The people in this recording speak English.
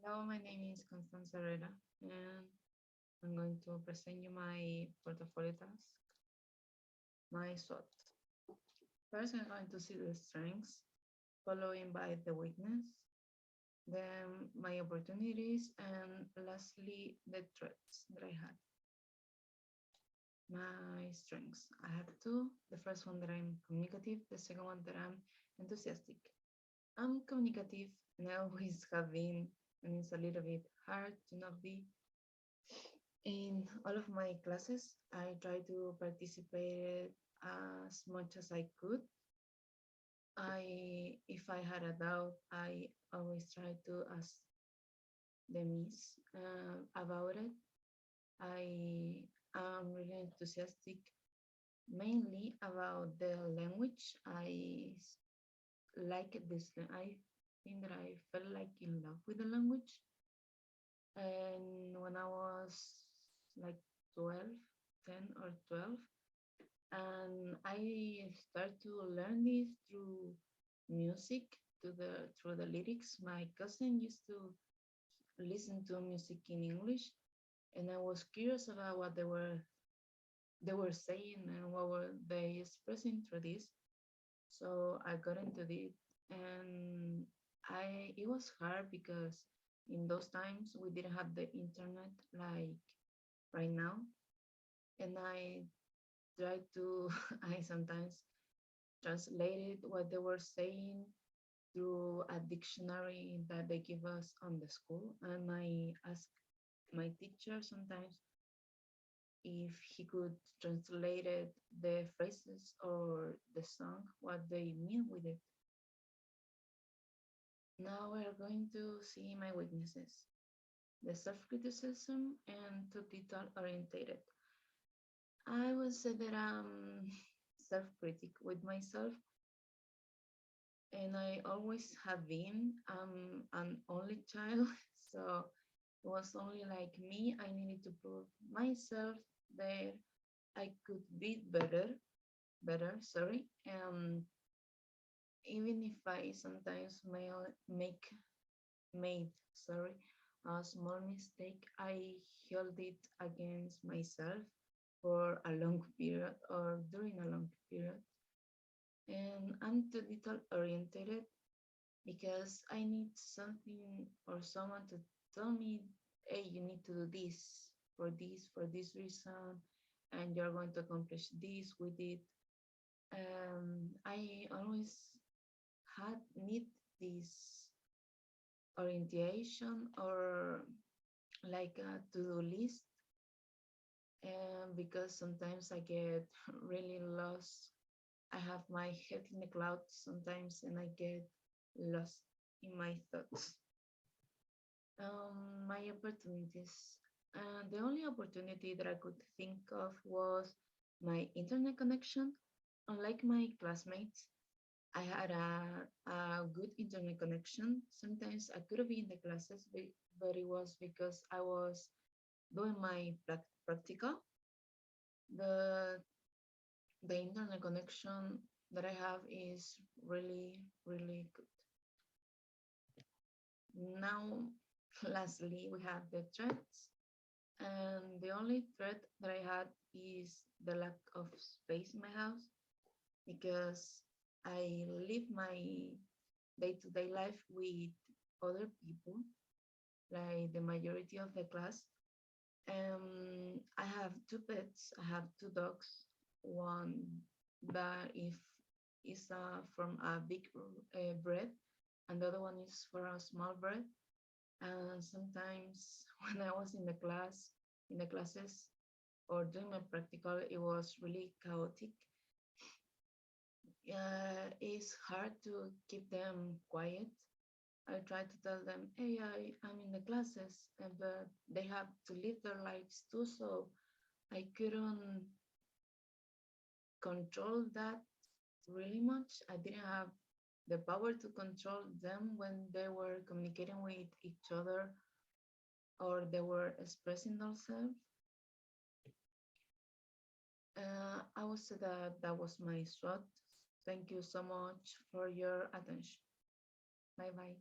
Hello, my name is Constanza Herrera, and I'm going to present you my portfolio task, my SWOT. First, I'm going to see the strengths, following by the weakness, then my opportunities, and lastly, the threats that I had. My strengths, I have two. The first one that I'm communicative, the second one that I'm enthusiastic. I'm communicative, and I always have been, and it's a little bit hard to not be. In all of my classes, I try to participate as much as I could. If I had a doubt, I always try to ask the miss about it. I am really enthusiastic, mainly about the language. Like this. I think that I felt like in love with the language. And when I was like 12, 10 or 12, and I started to learn this through music, through the lyrics. My cousin used to listen to music in English, and I was curious about what they were saying and what were they expressing through this. So I got into it, and I it was hard because in those times we didn't have the internet like right now, and I tried to I sometimes translated what they were saying through a dictionary that they give us on the school, and I asked my teacher sometimes if he could translate it, the phrases or the song, what they mean with it. Now we're going to see my weaknesses. The self-criticism and too detail-orientated. I would say that I'm self-critic with myself, and I always have been. An only child, so it was only like me. I needed to prove myself that I could be better. Sorry. Even if I sometimes may make made sorry a small mistake, I held it against myself for a long period or during a long period. And I'm too detail oriented because I need something or someone to tell me, hey, you need to do for this reason, and you're going to accomplish this with it. I always had need this orientation or like a to-do list, and because sometimes I get really lost. I have my head in the clouds sometimes, and I get lost in my thoughts. My opportunities. The only opportunity that I could think of was my internet connection. Unlike my classmates, I had a good internet connection. Sometimes I could be in the classes, but it was because I was doing my practical. The the internet connection that I have is really good. Now, lastly, we have the threats. And the only threat that I had is the lack of space in my house because I live my day-to-day life with other people, like the majority of the class. I have two pets. I have two dogs. One that if is from a big breed, and the other one is for a small breed. And sometimes when I was in the classes, or doing my practical, it was really chaotic. It's hard to keep them quiet. I try to tell them, hey, I'm in the classes, but they have to live their lives too, so I couldn't control that really much. I didn't have the power to control them when they were communicating with each other or they were expressing themselves. I would say that that was my SWOT. Thank you so much for your attention. Bye bye.